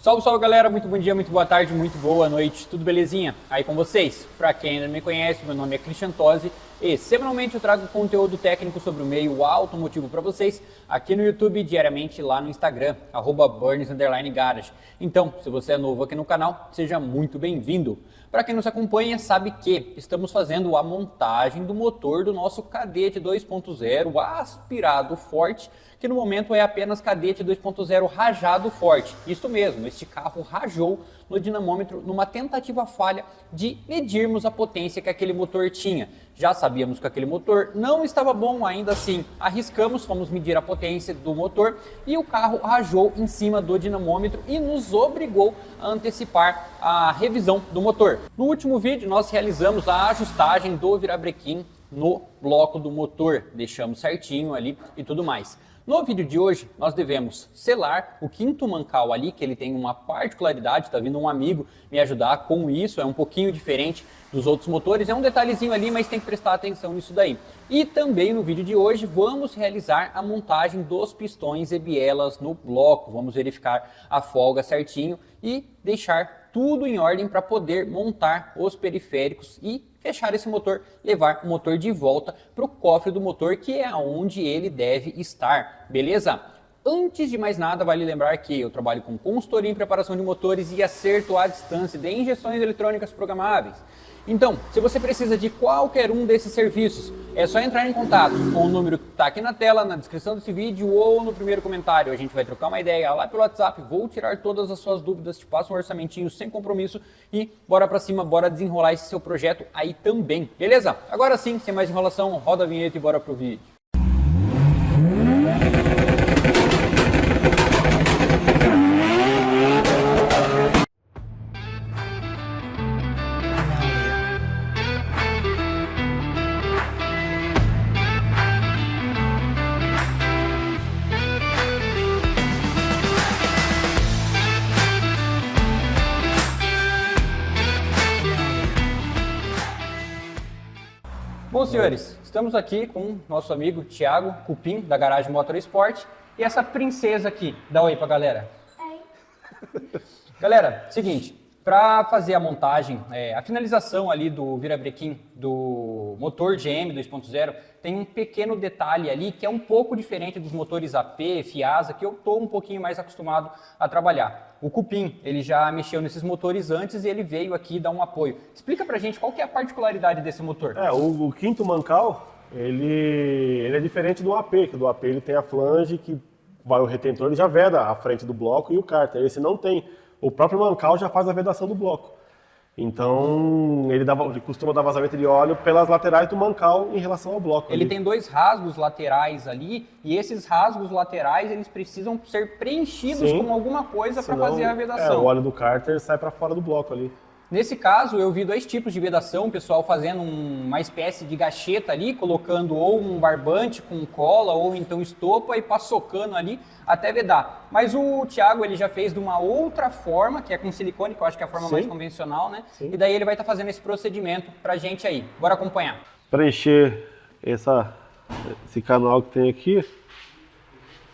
Salve, salve galera, muito bom dia, muito boa tarde, muito boa noite, tudo belezinha? Aí com vocês? Pra quem ainda não me conhece, meu nome é Christian Tosi e semanalmente eu trago conteúdo técnico sobre o meio automotivo para vocês aqui no YouTube e diariamente lá no Instagram, @burns_garage. Então, se você é novo aqui no canal, seja muito bem-vindo. Para quem nos acompanha, sabe que estamos fazendo a montagem do motor do nosso Cadete 2.0 aspirado forte, que no momento é apenas Cadete 2.0 rajado forte. Isso mesmo, este carro rajou no dinamômetro numa tentativa falha de medirmos a potência que aquele motor tinha. Já sabíamos que aquele motor não estava bom, ainda assim arriscamos, fomos medir a potência do motor e o carro rajou em cima do dinamômetro e nos obrigou a antecipar a revisão do motor. No último vídeo nós realizamos a ajustagem do virabrequim no bloco do motor, deixamos certinho ali e tudo mais. No vídeo de hoje, nós devemos selar o quinto mancal ali, que ele tem uma particularidade, tá vindo um amigo me ajudar com isso, é um pouquinho diferente dos outros motores, é um detalhezinho ali, mas tem que prestar atenção nisso daí. E também no vídeo de hoje, vamos realizar a montagem dos pistões e bielas no bloco, vamos verificar a folga certinho e deixar tudo em ordem para poder montar os periféricos e fechar esse motor, levar o motor de volta para o cofre do motor, que é onde ele deve estar, beleza? Antes de mais nada, vale lembrar que eu trabalho com consultoria em preparação de motores e acerto à distância de injeções eletrônicas programáveis. Então, se você precisa de qualquer um desses serviços, é só entrar em contato com o número que está aqui na tela, na descrição desse vídeo ou no primeiro comentário. A gente vai trocar uma ideia lá pelo WhatsApp, vou tirar todas as suas dúvidas, te passo um orçamentinho sem compromisso e bora pra cima, bora desenrolar esse seu projeto aí também, beleza? Agora sim, sem mais enrolação, roda a vinheta e bora pro vídeo. Bom, senhores, estamos aqui com o nosso amigo Thiago Cupim, da Garage Motorsport, e essa princesa aqui. Dá oi pra galera. Oi. Galera, seguinte, para fazer a montagem, a finalização ali do virabrequim do motor GM 2.0, tem um pequeno detalhe ali que é um pouco diferente dos motores AP, Fiasa, que eu estou um pouquinho mais acostumado a trabalhar. O Cupim, ele já mexeu nesses motores antes e ele veio aqui dar um apoio. Explica pra gente qual que é a particularidade desse motor. O quinto mancal, ele é diferente do AP, que do AP ele tem a flange que vai o retentor, ele já veda a frente do bloco e o cárter. Esse não tem. O próprio mancal já faz a vedação do bloco. Então, ele costuma dar vazamento de óleo pelas laterais do mancal em relação ao bloco. Ele tem dois rasgos laterais ali, e esses rasgos laterais, eles precisam ser preenchidos com alguma coisa para fazer a vedação. O óleo do cárter sai para fora do bloco ali. Nesse caso, eu vi dois tipos de vedação, o pessoal fazendo uma espécie de gacheta ali, colocando ou um barbante com cola, ou então estopa e passocando ali até vedar. Mas o Thiago, ele já fez de uma outra forma, que é com silicone, que eu acho que é a forma mais convencional, né? Sim. E daí ele vai estar fazendo esse procedimento pra gente aí. Bora acompanhar. Preencher esse canal que tem aqui.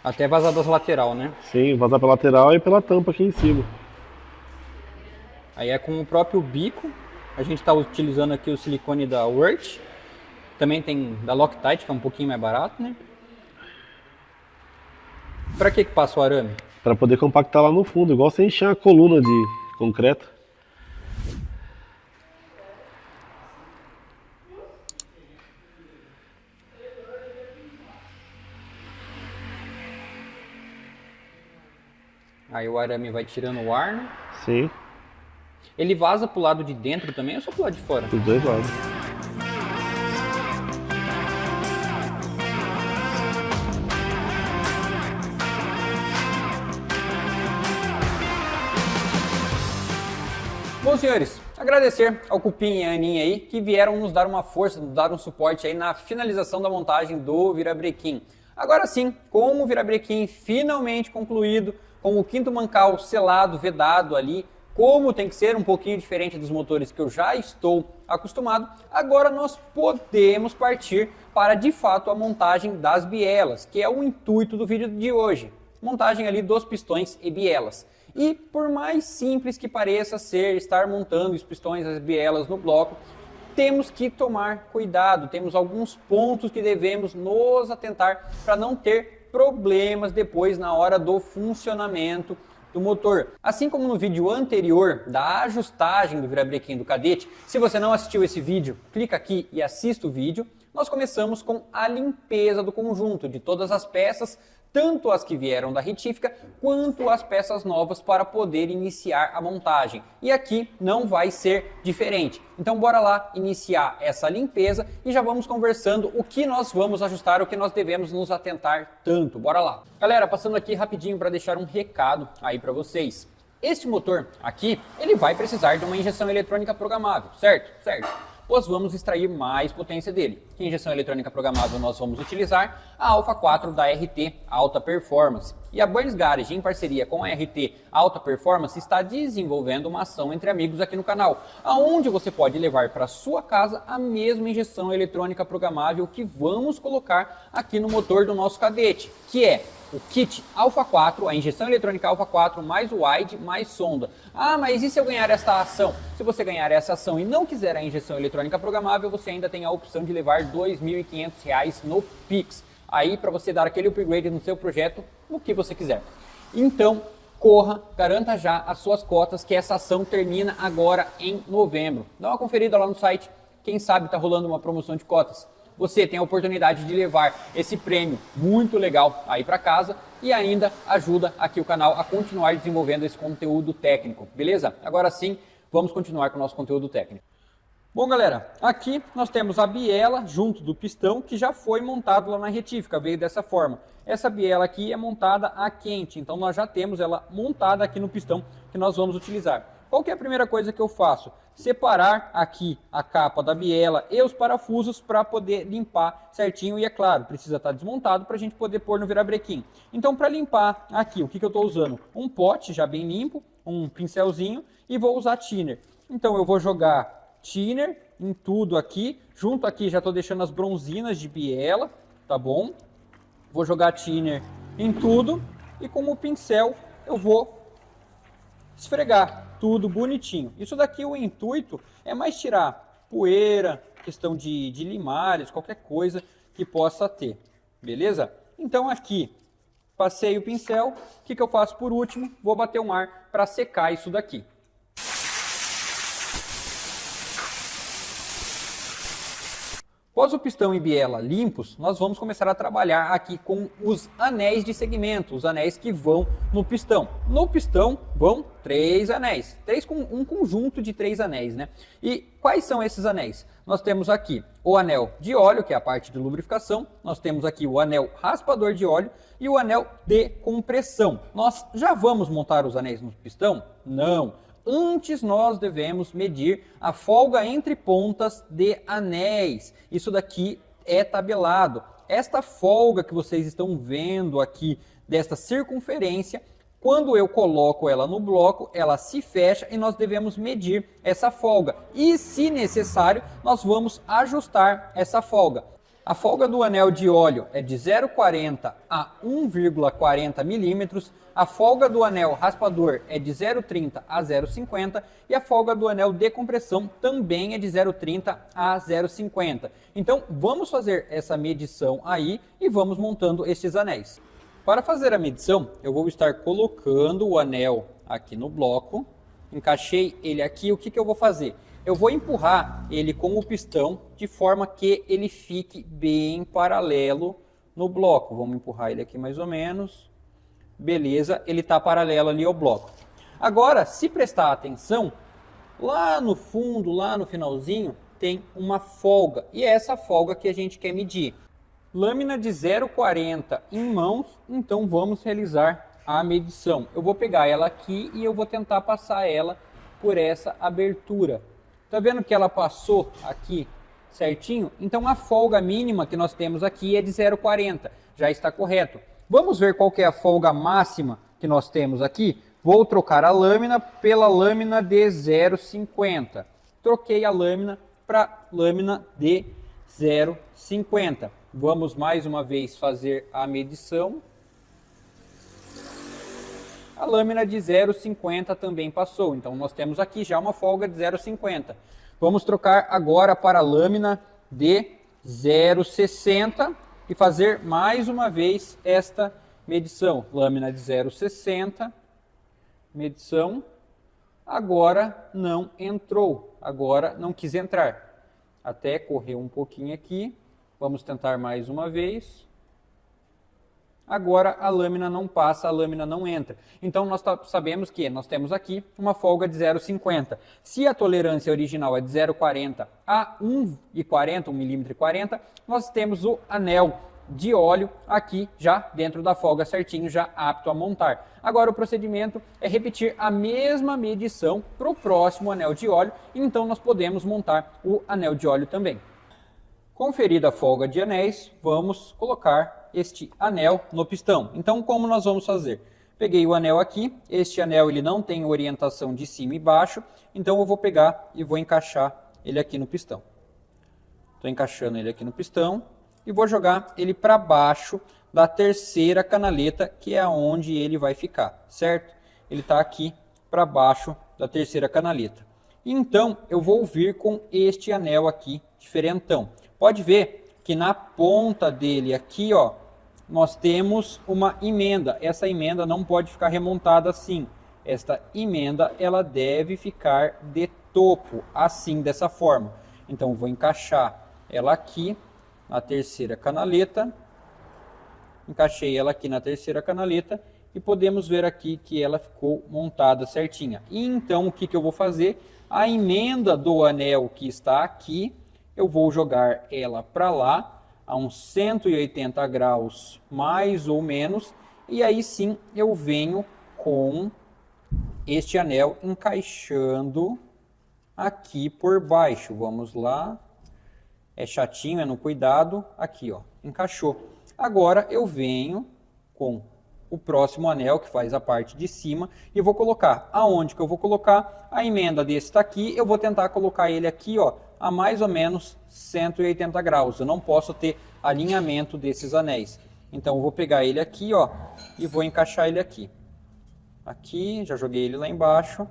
Até vazar das lateral, né? Sim, vazar pela lateral e pela tampa aqui em cima. Aí é com o próprio bico, a gente está utilizando aqui o silicone da Wurt, também tem da Loctite, que é um pouquinho mais barato, né? Para que passa o arame? Para poder compactar lá no fundo, igual você encher uma coluna de concreto. Aí o arame vai tirando o ar, né? Sim. Ele vaza pro lado de dentro também ou só pro lado de fora? Dos dois lados. Bom, senhores, agradecer ao Cupim e a Aninha aí que vieram nos dar uma força, nos dar um suporte aí na finalização da montagem do virabrequim. Agora sim, com o virabrequim finalmente concluído, com o quinto mancal selado, vedado ali, como tem que ser um pouquinho diferente dos motores que eu já estou acostumado, agora nós podemos partir para de fato a montagem das bielas, que é o intuito do vídeo de hoje. Montagem ali dos pistões e bielas. E por mais simples que pareça ser estar montando os pistões, as bielas no bloco, temos que tomar cuidado, temos alguns pontos que devemos nos atentar para não ter problemas depois na hora do funcionamento do motor. Assim como no vídeo anterior da ajustagem do virabrequim do Cadete, se você não assistiu esse vídeo, clica aqui e assista o vídeo. Nós começamos com a limpeza do conjunto, de todas as peças, tanto as que vieram da retífica, quanto as peças novas para poder iniciar a montagem. E aqui não vai ser diferente. Então bora lá iniciar essa limpeza e já vamos conversando o que nós vamos ajustar, o que nós devemos nos atentar tanto. Bora lá. Galera, passando aqui rapidinho para deixar um recado aí para vocês. Este motor aqui, ele vai precisar de uma injeção eletrônica programável, certo? Certo. Nós vamos extrair mais potência dele. Que injeção eletrônica programável nós vamos utilizar? A Alpha 4 da RT Alta Performance. E a Burns Garage, em parceria com a RT Alta Performance, está desenvolvendo uma ação entre amigos aqui no canal, onde você pode levar para sua casa a mesma injeção eletrônica programável que vamos colocar aqui no motor do nosso Cadete, que é o kit Alpha 4, a injeção eletrônica Alpha 4, mais o wide, mais sonda. Ah, mas e se eu ganhar esta ação? Se você ganhar essa ação e não quiser a injeção eletrônica programável, você ainda tem a opção de levar R$ 2.500 no Pix. Aí para você dar aquele upgrade no seu projeto, no que você quiser. Então, corra, garanta já as suas cotas, que essa ação termina agora em novembro. Dá uma conferida lá no site, quem sabe está rolando uma promoção de cotas. Você tem a oportunidade de levar esse prêmio muito legal aí para casa e ainda ajuda aqui o canal a continuar desenvolvendo esse conteúdo técnico, beleza? Agora sim, vamos continuar com o nosso conteúdo técnico. Bom, galera, aqui nós temos a biela junto do pistão que já foi montado lá na retífica, veio dessa forma. Essa biela aqui é montada a quente, então nós já temos ela montada aqui no pistão que nós vamos utilizar. Qual que é a primeira coisa que eu faço? Separar aqui a capa da biela e os parafusos para poder limpar certinho. E é claro, precisa estar desmontado para a gente poder pôr no virabrequim. Então, para limpar aqui, o que eu estou usando? Um pote já bem limpo, um pincelzinho e vou usar thinner. Então, eu vou jogar thinner em tudo aqui. Junto aqui já estou deixando as bronzinas de biela, tá bom? Vou jogar thinner em tudo e com o pincel eu vou esfregar tudo bonitinho. Isso daqui, o intuito é mais tirar poeira, questão de limares, qualquer coisa que possa ter, beleza? Então aqui, passei o pincel, o que eu faço por último? Vou bater um ar para secar isso daqui. Após o pistão e biela limpos, nós vamos começar a trabalhar aqui com os anéis de segmento, os anéis que vão no pistão. No pistão vão 3 anéis, um conjunto de 3 anéis, né? E quais são esses anéis? Nós temos aqui o anel de óleo, que é a parte de lubrificação, nós temos aqui o anel raspador de óleo e o anel de compressão. Nós já vamos montar os anéis no pistão? Não. Antes nós devemos medir a folga entre pontas de anéis. Isso daqui é tabelado. Esta folga que vocês estão vendo aqui, desta circunferência, quando eu coloco ela no bloco, ela se fecha e nós devemos medir essa folga. E, se necessário, nós vamos ajustar essa folga. A folga do anel de óleo é de 0,40 a 1,40 milímetros, a folga do anel raspador é de 0,30 a 0,50 e a folga do anel de compressão também é de 0,30 a 0,50. Então vamos fazer essa medição aí e vamos montando estes anéis. Para fazer a medição, eu vou estar colocando o anel aqui no bloco, encaixei ele aqui, o que eu vou fazer? Eu vou empurrar ele com o pistão de forma que ele fique bem paralelo no bloco. Vamos empurrar ele aqui mais ou menos. Beleza, ele está paralelo ali ao bloco. Agora, se prestar atenção, lá no fundo, lá no finalzinho, tem uma folga. E é essa folga que a gente quer medir. Lâmina de 0,40 em mãos, então vamos realizar a medição. Eu vou pegar ela aqui e eu vou tentar passar ela por essa abertura. Tá vendo que ela passou aqui certinho? Então a folga mínima que nós temos aqui é de 0,40, já está correto. Vamos ver qual que é a folga máxima que nós temos aqui? Vou trocar a lâmina pela lâmina de 0,50. Troquei a lâmina para lâmina de 0,50. Vamos mais uma vez fazer a medição. A lâmina de 0,50 também passou, então nós temos aqui já uma folga de 0,50. Vamos trocar agora para a lâmina de 0,60 e fazer mais uma vez esta medição. Lâmina de 0,60, medição, agora não entrou, agora não quis entrar. Até correu um pouquinho aqui, vamos tentar mais uma vez. Agora a lâmina não passa, a lâmina não entra. Então nós sabemos que nós temos aqui uma folga de 0,50. Se a tolerância original é de 0,40 a 1,40, 1,40 mm, nós temos o anel de óleo aqui já dentro da folga certinho, já apto a montar. Agora o procedimento é repetir a mesma medição para o próximo anel de óleo, então nós podemos montar o anel de óleo também. Conferida a folga de anéis, vamos colocar este anel no pistão. Então, como nós vamos fazer? Peguei o anel aqui, este anel ele não tem orientação de cima e baixo, então eu vou pegar e vou encaixar ele aqui no pistão. Estou encaixando ele aqui no pistão e vou jogar ele para baixo da terceira canaleta, que é onde ele vai ficar, certo? Ele está aqui para baixo da terceira canaleta. Então, eu vou vir com este anel aqui, diferentão. Pode ver que na ponta dele aqui, ó, nós temos uma emenda. Essa emenda não pode ficar remontada assim. Esta emenda, ela deve ficar de topo, assim, dessa forma. Então, vou encaixar ela aqui na terceira canaleta. Encaixei ela aqui na terceira canaleta e podemos ver aqui que ela ficou montada certinha. E então, o que eu vou fazer? A emenda do anel que está aqui, eu vou jogar ela para lá, a uns 180 graus mais ou menos, e aí sim eu venho com este anel encaixando aqui por baixo. Vamos lá, é chatinho, é no cuidado, aqui ó, encaixou. Agora eu venho com o próximo anel que faz a parte de cima e vou colocar. Aonde que eu vou colocar? A emenda desse está aqui, eu vou tentar colocar ele aqui ó, a mais ou menos 180 graus. Eu não posso ter alinhamento desses anéis. Então eu vou pegar ele aqui, ó, e vou encaixar ele aqui. Aqui, já joguei ele lá embaixo.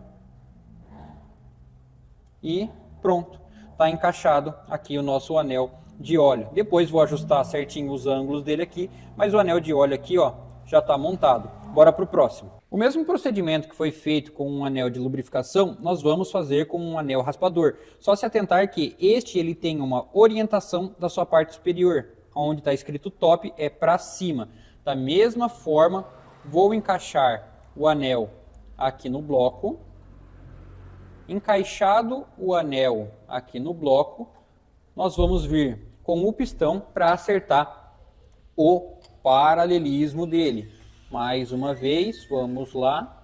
E pronto. Está encaixado aqui o nosso anel de óleo. Depois vou ajustar certinho os ângulos dele aqui, mas o anel de óleo aqui, ó, já está montado. Bora para o próximo. O mesmo procedimento que foi feito com um anel de lubrificação, nós vamos fazer com um anel raspador. Só se atentar que este ele tem uma orientação da sua parte superior. Onde está escrito top é para cima. Da mesma forma, vou encaixar o anel aqui no bloco. Encaixado o anel aqui no bloco, nós vamos vir com o pistão para acertar o paralelismo dele. Mais uma vez, vamos lá,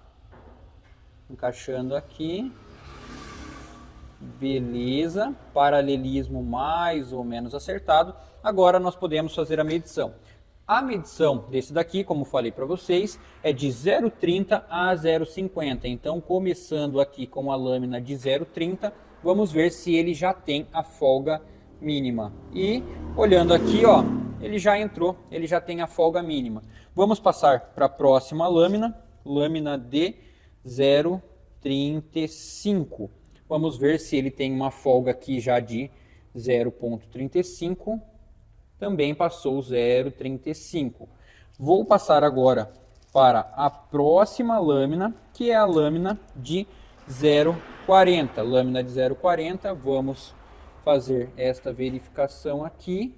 encaixando aqui, beleza, paralelismo mais ou menos acertado. Agora nós podemos fazer a medição. A medição desse daqui, como falei para vocês, é de 0,30 a 0,50. Então, começando aqui com a lâmina de 0,30, vamos ver se ele já tem a folga mínima. E olhando aqui, ó, ele já entrou, ele já tem a folga mínima. Vamos passar para a próxima lâmina, lâmina de 0,35. Vamos ver se ele tem uma folga aqui já de 0,35. Também passou 0,35. Vou passar agora para a próxima lâmina, que é a lâmina de 0,40. Lâmina de 0,40, vamos fazer esta verificação aqui.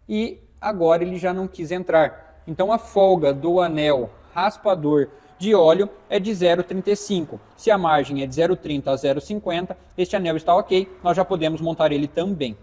E agora ele já não quis entrar. Então a folga do anel raspador de óleo é de 0,35. Se a margem é de 0,30 a 0,50, este anel está ok, nós já podemos montar ele também.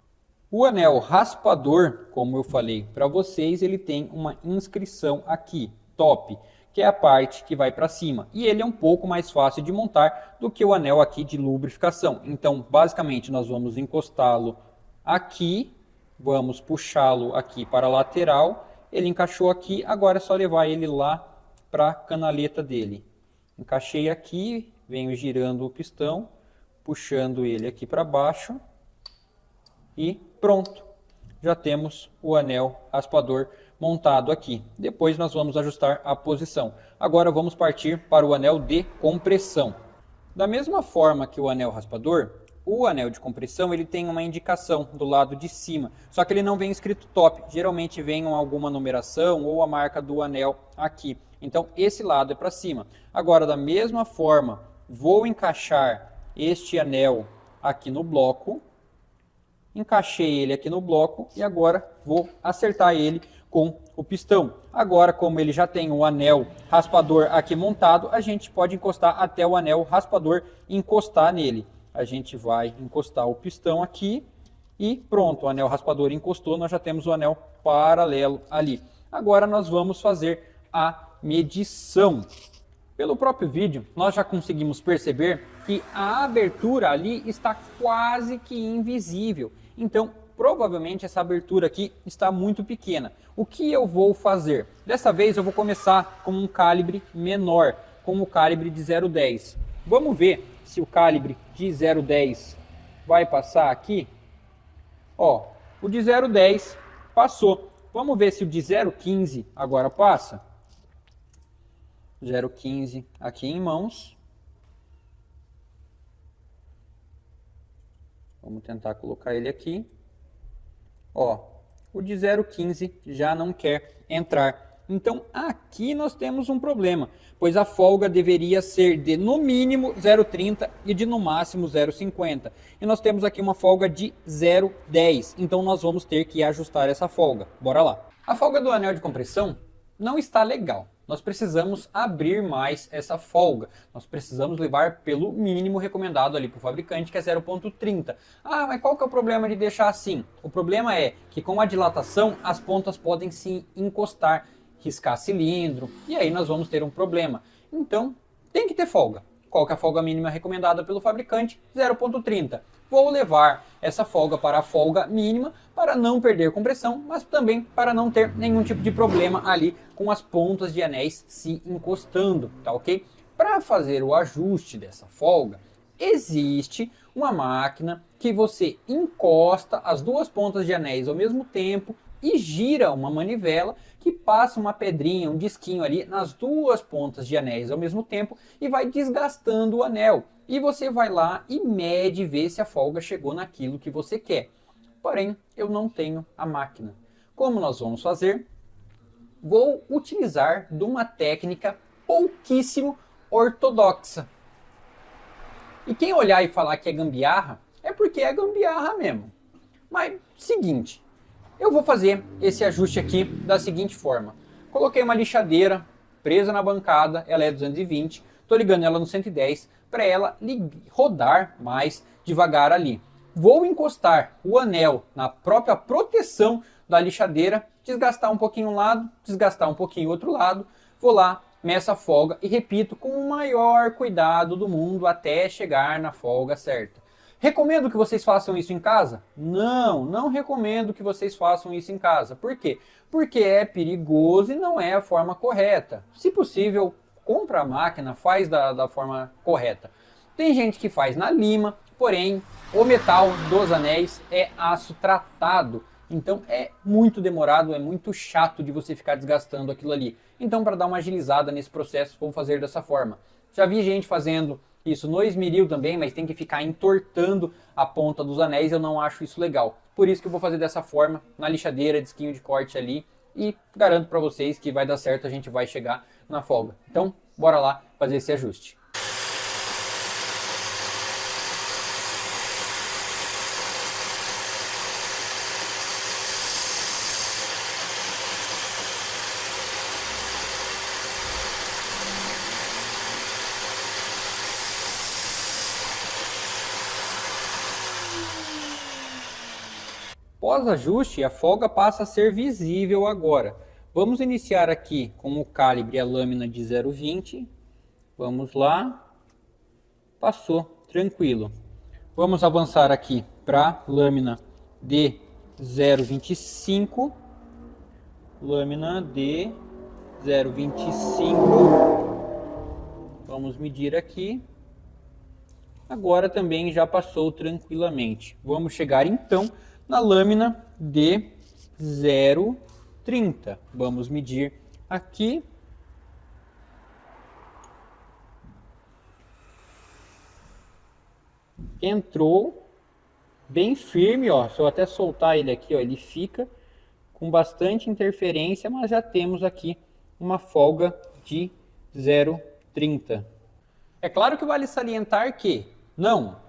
O anel raspador, como eu falei para vocês, ele tem uma inscrição aqui, top, que é a parte que vai para cima. E ele é um pouco mais fácil de montar do que o anel aqui de lubrificação. Então, basicamente, nós vamos encostá-lo aqui, vamos puxá-lo aqui para a lateral. Ele encaixou aqui, agora é só levar ele lá para a canaleta dele. Encaixei aqui, venho girando o pistão, puxando ele aqui para baixo. E pronto, já temos o anel raspador montado aqui. Depois nós vamos ajustar a posição. Agora vamos partir para o anel de compressão. Da mesma forma que o anel raspador, o anel de compressão ele tem uma indicação do lado de cima, só que ele não vem escrito top, geralmente vem alguma numeração ou a marca do anel aqui. Então esse lado é para cima. Agora da mesma forma, vou encaixar este anel aqui no bloco, encaixei ele aqui no bloco e agora vou acertar ele com o pistão. Agora, como ele já tem o anel raspador aqui montado, a gente pode encostar até o anel raspador encostar nele. A gente vai encostar o pistão aqui e pronto, o anel raspador encostou, nós já temos o anel paralelo ali. Agora nós vamos fazer a medição. Pelo próprio vídeo, nós já conseguimos perceber que a abertura ali está quase que invisível. Então, provavelmente essa abertura aqui está muito pequena. O que eu vou fazer? Dessa vez eu vou começar com um calibre menor, com o calibre de 0,10. Vamos ver se o calibre de 0,10 vai passar aqui. Ó, o de 0,10 passou. Vamos ver se o de 0,15 agora passa. 0,15 aqui em mãos. Vamos tentar colocar ele aqui. Ó, o de 0,15 já não quer entrar. Então aqui nós temos um problema, pois a folga deveria ser de no mínimo 0,30 e de no máximo 0,50. E nós temos aqui uma folga de 0,10. Então nós vamos ter que ajustar essa folga. Bora lá. A folga do anel de compressão não está legal. Nós precisamos abrir mais essa folga. Nós precisamos levar pelo mínimo recomendado ali para o fabricante, que é 0,30. Ah, mas qual que é o problema de deixar assim? O problema é que com a dilatação as pontas podem se encostar, riscar cilindro, e aí nós vamos ter um problema. Então, tem que ter folga. Qual que é a folga mínima recomendada pelo fabricante? 0,30. Vou levar essa folga para a folga mínima para não perder compressão, mas também para não ter nenhum tipo de problema ali com as pontas de anéis se encostando, tá ok? Para fazer o ajuste dessa folga, existe uma máquina que você encosta as duas pontas de anéis ao mesmo tempo e gira uma manivela que passa uma pedrinha, um disquinho ali nas duas pontas de anéis ao mesmo tempo e vai desgastando o anel. E você vai lá e mede e vê se a folga chegou naquilo que você quer. Porém, eu não tenho a máquina. Como nós vamos fazer? Vou utilizar de uma técnica pouquíssimo ortodoxa. E quem olhar e falar que é gambiarra, é porque é gambiarra mesmo. Mas, seguinte, eu vou fazer esse ajuste aqui da seguinte forma. Coloquei uma lixadeira presa na bancada, ela é 220, estou ligando ela no 110 para ela rodar mais devagar ali. Vou encostar o anel na própria proteção da lixadeira, desgastar um pouquinho um lado, desgastar um pouquinho o outro lado, vou lá, meço a folga e repito com o maior cuidado do mundo até chegar na folga certa. Recomendo que vocês façam isso em casa? Não, não recomendo que vocês façam isso em casa. Por quê? Porque é perigoso e não é a forma correta. Se possível, compra a máquina, faz da forma correta. Tem gente que faz na lima, porém o metal dos anéis é aço tratado. Então é muito demorado, é muito chato de você ficar desgastando aquilo ali. Então para dar uma agilizada nesse processo, vou fazer dessa forma. Já vi gente fazendo isso no esmeril também, mas tem que ficar entortando a ponta dos anéis, eu não acho isso legal. Por isso que eu vou fazer dessa forma, na lixadeira, disquinho de corte ali, e garanto para vocês que vai dar certo, a gente vai chegar na folga. Então, bora lá fazer esse ajuste. Pós-ajuste, a folga passa a ser visível agora. Vamos iniciar aqui com o calibre e a lâmina de 0,20. Vamos lá. Passou, tranquilo. Vamos avançar aqui para a lâmina de 0,25. Lâmina de 0,25. Vamos medir aqui. Agora também já passou tranquilamente. Vamos chegar então na lâmina de 0,30. 0,30. Vamos medir aqui. Entrou bem firme, ó. Se eu até soltar ele aqui, ó, ele fica com bastante interferência, mas já temos aqui uma folga de 0,30. É claro que vale salientar que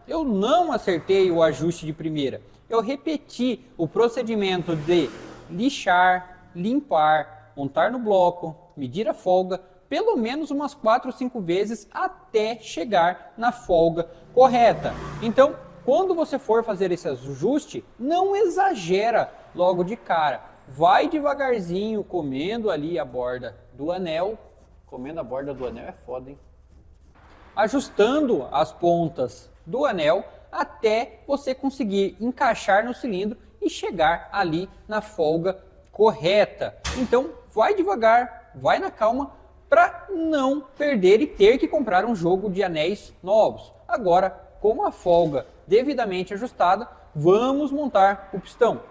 eu não acertei o ajuste de primeira. Eu repeti o procedimento de lixar, limpar, montar no bloco, medir a folga, pelo menos umas 4 ou 5 vezes até chegar na folga correta. Então, quando você for fazer esse ajuste, não exagera logo de cara. Vai devagarzinho, comendo ali a borda do anel. Comendo a borda do anel é foda, hein? Ajustando as pontas do anel até você conseguir encaixar no cilindro e chegar ali na folga correta. Então, vai devagar, vai na calma, para não perder e ter que comprar um jogo de anéis novos. Agora, com a folga devidamente ajustada, vamos montar o pistão.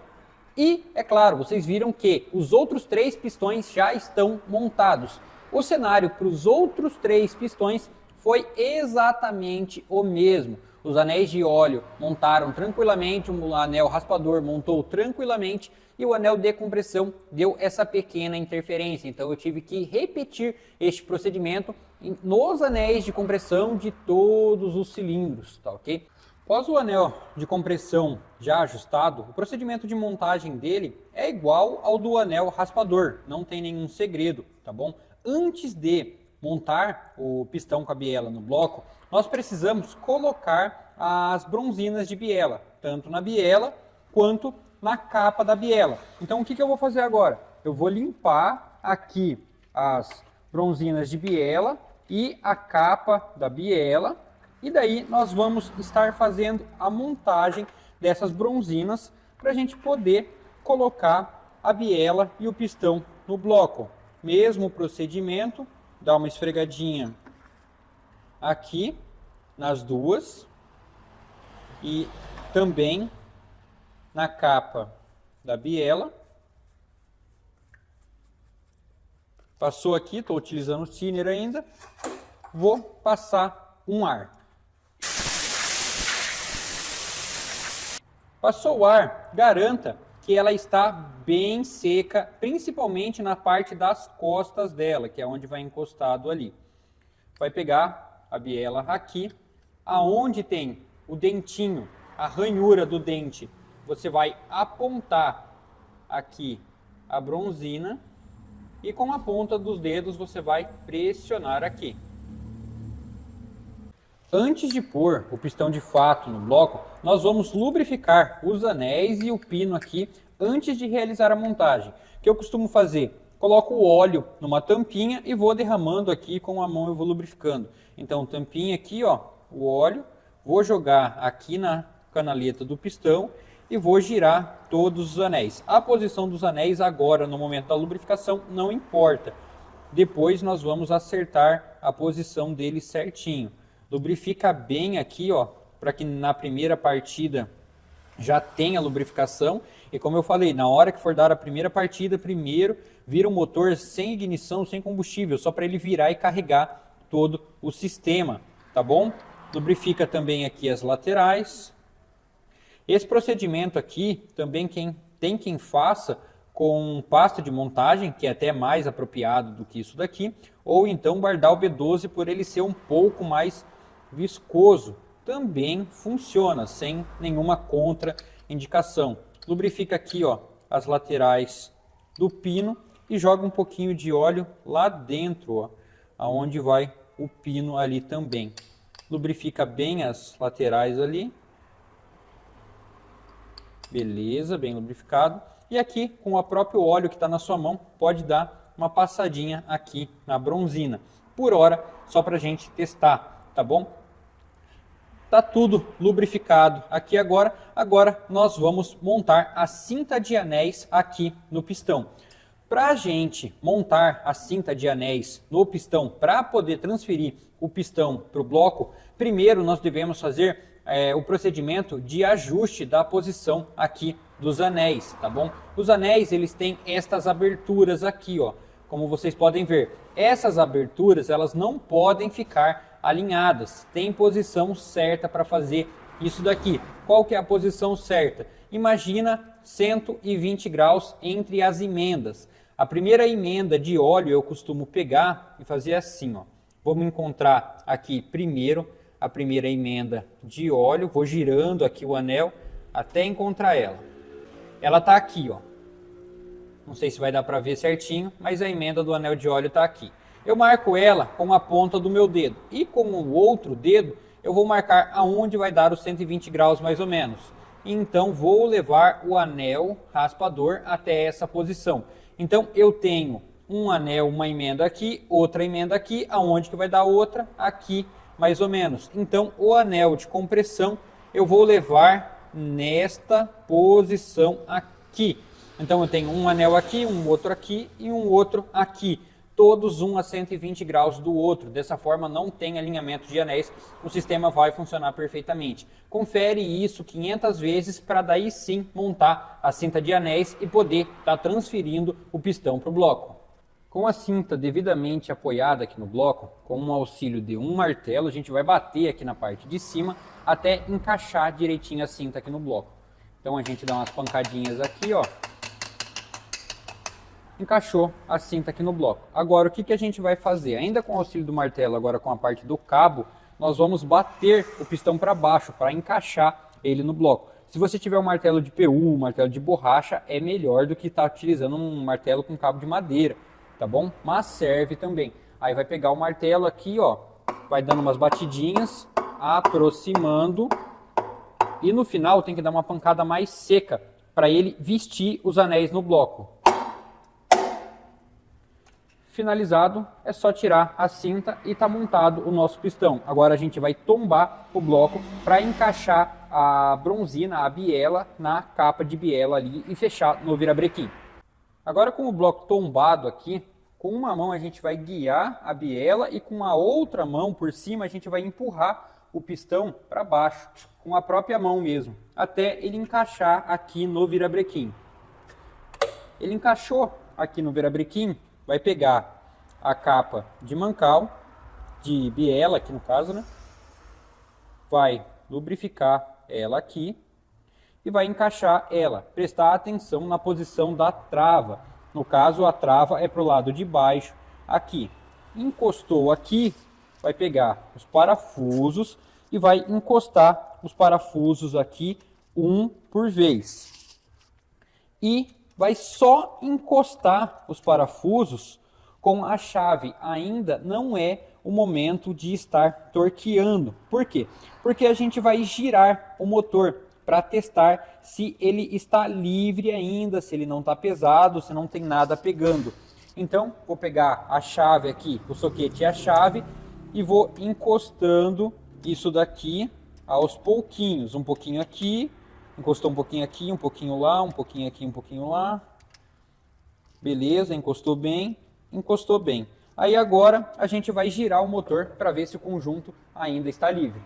E, é claro, vocês viram que os outros 3 pistões já estão montados. O cenário para os outros 3 pistões foi exatamente o mesmo. Os anéis de óleo montaram tranquilamente, o anel raspador montou tranquilamente e o anel de compressão deu essa pequena interferência. Então eu tive que repetir este procedimento nos anéis de compressão de todos os cilindros, tá ok? Após o anel de compressão já ajustado, o procedimento de montagem dele é igual ao do anel raspador, não tem nenhum segredo, tá bom? Antes de montar o pistão com a biela no bloco, nós precisamos colocar as bronzinas de biela, tanto na biela quanto na capa da biela. Então o que eu vou fazer agora? Eu vou limpar aqui as bronzinas de biela e a capa da biela, e daí nós vamos estar fazendo a montagem dessas bronzinas para a gente poder colocar a biela e o pistão no bloco. Mesmo procedimento, dá uma esfregadinha aqui nas duas e também na capa da biela. Passou aqui, estou utilizando o thinner ainda, vou passar um ar. Passou o ar, garanta que ela está bem seca, principalmente na parte das costas dela, que é onde vai encostado ali. Vai pegar a biela aqui, aonde tem o dentinho, a ranhura do dente, você vai apontar aqui a bronzina e com a ponta dos dedos você vai pressionar aqui. Antes de pôr o pistão de fato no bloco, nós vamos lubrificar os anéis e o pino aqui antes de realizar a montagem. O que eu costumo fazer? Coloco o óleo numa tampinha e vou derramando aqui com a mão, eu vou lubrificando. Então, tampinha aqui, ó, o óleo, vou jogar aqui na canaleta do pistão e vou girar todos os anéis. A posição dos anéis agora, no momento da lubrificação, não importa. Depois nós vamos acertar a posição deles certinho. Lubrifica bem aqui, ó, para que na primeira partida já tenha lubrificação. E como eu falei, na hora que for dar a primeira partida, primeiro vira o motor sem ignição, sem combustível, só para ele virar e carregar todo o sistema, tá bom? Lubrifica também aqui as laterais. Esse procedimento aqui, também tem quem faça com pasta de montagem, que é até mais apropriado do que isso daqui, ou então Bardal B12 por ele ser um pouco mais viscoso. Também funciona, sem nenhuma contraindicação. Lubrifica aqui, ó, as laterais do pino e joga um pouquinho de óleo lá dentro, ó, aonde vai o pino ali também. Lubrifica bem as laterais ali. Beleza, bem lubrificado. E aqui, com o próprio óleo que está na sua mão, pode dar uma passadinha aqui na bronzina. Por hora, só para a gente testar, tá bom? Tá tudo lubrificado aqui agora. Agora nós vamos montar a cinta de anéis aqui no pistão. Para a gente montar a cinta de anéis no pistão, para poder transferir o pistão para o bloco, primeiro nós devemos fazer o procedimento de ajuste da posição aqui dos anéis, tá bom? Os anéis, eles têm estas aberturas aqui, ó, como vocês podem ver. Essas aberturas, elas não podem ficar alinhadas, tem posição certa para fazer isso daqui. Qual que é a posição certa? Imagina 120 graus entre as emendas. A primeira emenda de óleo eu costumo pegar e fazer assim, ó. Vamos encontrar aqui primeiro a primeira emenda de óleo, vou girando aqui o anel até encontrar ela. Ela está aqui, ó. Não sei se vai dar para ver certinho, mas a emenda do anel de óleo está aqui. Eu marco ela com a ponta do meu dedo e com o outro dedo eu vou marcar aonde vai dar os 120 graus mais ou menos. Então vou levar o anel raspador até essa posição. Então eu tenho um anel, uma emenda aqui, outra emenda aqui, aonde que vai dar outra? Aqui, mais ou menos. Então o anel de compressão eu vou levar nesta posição aqui. Então eu tenho um anel aqui, um outro aqui e um outro aqui. Todos um a 120 graus do outro. Dessa forma não tem alinhamento de anéis, o sistema vai funcionar perfeitamente. Confere isso 500 vezes para daí sim montar a cinta de anéis e poder estar transferindo o pistão para o bloco. Com a cinta devidamente apoiada aqui no bloco, com o auxílio de um martelo, a gente vai bater aqui na parte de cima até encaixar direitinho a cinta aqui no bloco. Então a gente dá umas pancadinhas aqui, ó. Encaixou a cinta aqui no bloco. Agora o que a gente vai fazer? Ainda com o auxílio do martelo, agora com a parte do cabo, nós vamos bater o pistão para baixo para encaixar ele no bloco. Se você tiver um martelo de PU, um martelo de borracha, é melhor do que estar utilizando um martelo com cabo de madeira, tá bom? Mas serve também. Aí vai pegar o martelo aqui, ó, vai dando umas batidinhas, aproximando, e no final tem que dar uma pancada mais seca para ele vestir os anéis no bloco. Finalizado, é só tirar a cinta e está montado o nosso pistão. Agora a gente vai tombar o bloco para encaixar a bronzina, a biela, na capa de biela ali e fechar no virabrequim. Agora com o bloco tombado aqui, com uma mão a gente vai guiar a biela e com a outra mão por cima a gente vai empurrar o pistão para baixo, com a própria mão mesmo, até ele encaixar aqui no virabrequim. Ele encaixou aqui no virabrequim, vai pegar a capa de mancal, de biela aqui no caso, né? Vai lubrificar ela aqui e vai encaixar ela. Prestar atenção na posição da trava. No caso, a trava é para o lado de baixo aqui. Encostou aqui, vai pegar os parafusos e vai encostar os parafusos aqui um por vez. E vai só encostar os parafusos com a chave. Ainda não é o momento de estar torqueando. Por quê? Porque a gente vai girar o motor para testar se ele está livre ainda, se ele não está pesado, se não tem nada pegando. Então, vou pegar a chave aqui, o soquete e a chave, e vou encostando isso daqui aos pouquinhos. Um pouquinho aqui, encostou um pouquinho aqui, um pouquinho lá, um pouquinho aqui, um pouquinho lá. Beleza, encostou bem, encostou bem. Aí agora a gente vai girar o motor para ver se o conjunto ainda está livre.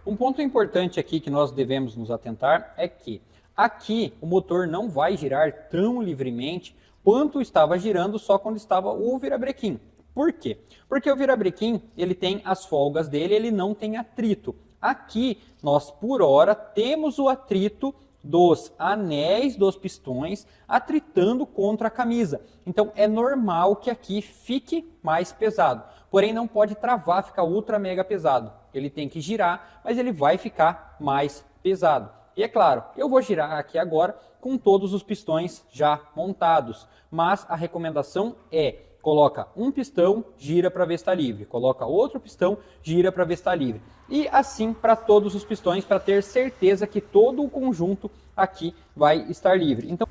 Um ponto importante aqui que nós devemos nos atentar é que aqui o motor não vai girar tão livremente quanto estava girando só quando estava o virabrequim. Por quê? Porque o virabrequim ele tem as folgas dele, ele não tem atrito. Aqui nós por hora temos o atrito dos anéis dos pistões atritando contra a camisa. Então é normal que aqui fique mais pesado. Porém não pode travar, ficar ultra mega pesado. Ele tem que girar, mas ele vai ficar mais pesado. E é claro, eu vou girar aqui agora com todos os pistões já montados. Mas a recomendação é: coloca um pistão, gira para ver se está livre. Coloca outro pistão, gira para ver se está livre. E assim para todos os pistões, para ter certeza que todo o conjunto aqui vai estar livre. Então,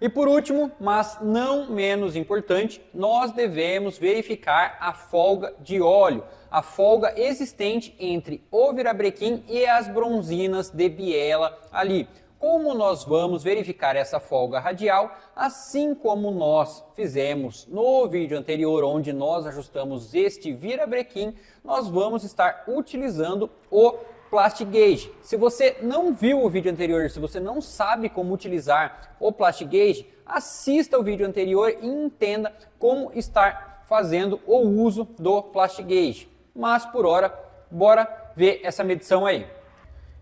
e por último, mas não menos importante, nós devemos verificar a folga de óleo, a folga existente entre o virabrequim e as bronzinas de biela ali. como nós vamos verificar essa folga radial, assim como nós fizemos no vídeo anterior, onde nós ajustamos este virabrequim, nós vamos estar utilizando o Plastic Gauge. Se você não viu o vídeo anterior, se você não sabe como utilizar o Plastic Gauge, assista o vídeo anterior e entenda como estar fazendo o uso do Plastic Gauge. Mas por hora, bora ver essa medição aí.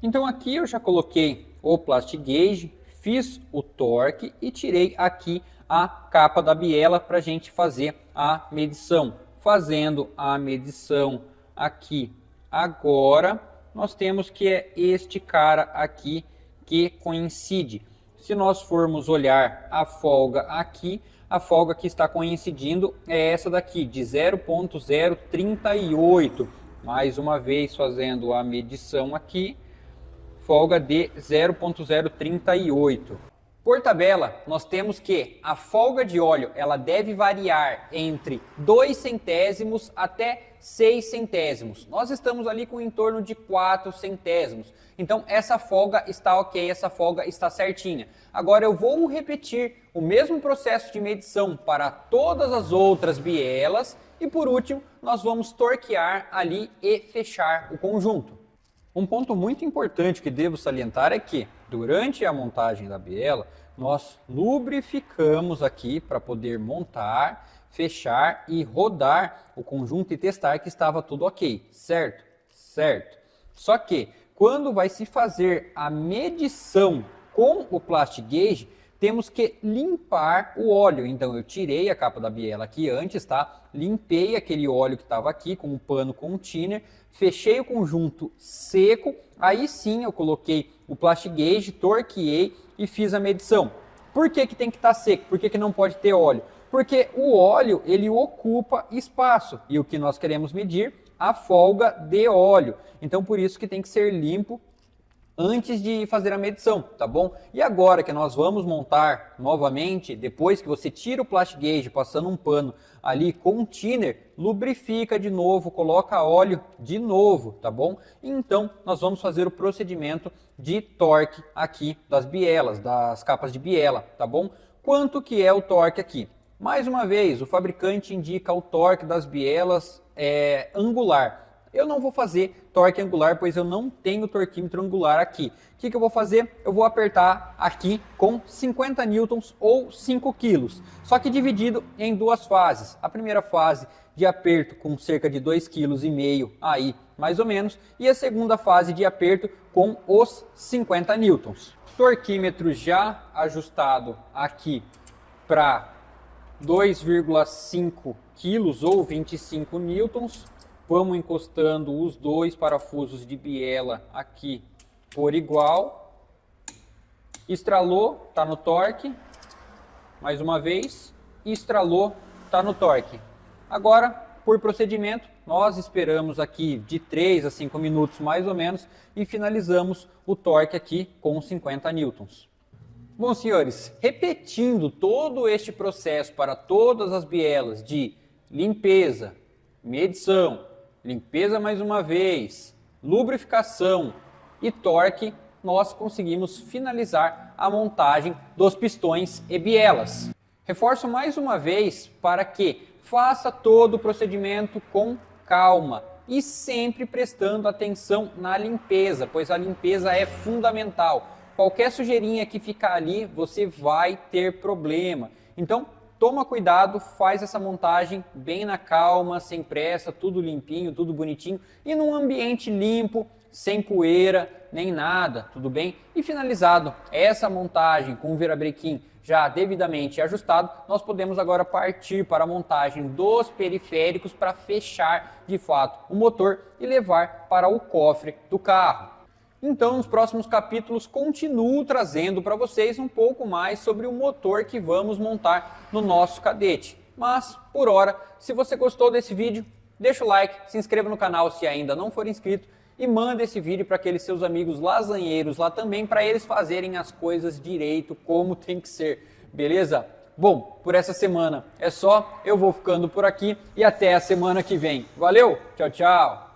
Então aqui eu já coloquei o Plastic Gauge, fiz o torque e tirei aqui a capa da biela para a gente fazer a medição. Fazendo a medição aqui agora, nós temos que é este cara aqui que coincide. Se nós formos olhar a folga aqui, a folga que está coincidindo é essa daqui, de 0.038. Mais uma vez fazendo a medição aqui, folga de 0.038. Por tabela, nós temos que a folga de óleo ela deve variar entre 2 centésimos até 6 centésimos. Nós estamos ali com em torno de 4 centésimos. Então essa folga está ok, essa folga está certinha. Agora eu vou repetir o mesmo processo de medição para todas as outras bielas e por último nós vamos torquear ali e fechar o conjunto. Um ponto muito importante que devo salientar é que, durante a montagem da biela, nós lubrificamos aqui para poder montar, fechar e rodar o conjunto e testar que estava tudo ok, certo? Certo. Só que, quando vai se fazer a medição com o Plastic Gauge, temos que limpar o óleo. Então eu tirei a capa da biela aqui antes, tá? Limpei aquele óleo que estava aqui com um pano container, fechei o conjunto seco, aí sim eu coloquei o Plastic Gauge, torqueei e fiz a medição. Por que que tem que estar seco? Por que que não pode ter óleo? Porque o óleo ele ocupa espaço e o que nós queremos medir? A folga de óleo. Então por isso que tem que ser limpo antes de fazer a medição, tá bom? E agora que nós vamos montar novamente, depois que você tira o Plastic Gauge passando um pano ali com um thinner, lubrifica de novo, coloca óleo de novo, tá bom? Então nós vamos fazer o procedimento de torque aqui das bielas, das capas de biela, tá bom? Quanto que é o torque aqui? Mais uma vez, o fabricante indica o torque das bielas angular. Eu não vou fazer torque angular, pois eu não tenho torquímetro angular aqui. O que eu vou fazer? Eu vou apertar aqui com 50 newtons ou 5 quilos. Só que dividido em duas fases. A primeira fase de aperto com cerca de 2,5 kg aí, mais ou menos. E a segunda fase de aperto com os 50 newtons. Torquímetro já ajustado aqui para 2,5 quilos ou 25 newtons. Vamos encostando os dois parafusos de biela aqui por igual. Estralou, está no torque. Mais uma vez. Estralou, está no torque. Agora, por procedimento, nós esperamos aqui de 3 a 5 minutos mais ou menos e finalizamos o torque aqui com 50 newtons. Bom, senhores, repetindo todo este processo para todas as bielas de limpeza, medição, limpeza mais uma vez, lubrificação e torque, nós conseguimos finalizar a montagem dos pistões e bielas. Reforço mais uma vez para que faça todo o procedimento com calma e sempre prestando atenção na limpeza, pois a limpeza é fundamental. Qualquer sujeirinha que ficar ali, você vai ter problema. Então, toma cuidado, faz essa montagem bem na calma, sem pressa, tudo limpinho, tudo bonitinho e num ambiente limpo, sem poeira, nem nada, tudo bem? E finalizado essa montagem com o virabrequim já devidamente ajustado, nós podemos agora partir para a montagem dos periféricos para fechar de fato o motor e levar para o cofre do carro. Então, nos próximos capítulos, continuo trazendo para vocês um pouco mais sobre o motor que vamos montar no nosso cadete. Mas, por hora, se você gostou desse vídeo, deixa o like, se inscreva no canal se ainda não for inscrito e manda esse vídeo para aqueles seus amigos lasanheiros lá também, para eles fazerem as coisas direito como tem que ser, beleza? Bom, por essa semana é só, eu vou ficando por aqui e até a semana que vem. Valeu, tchau, tchau!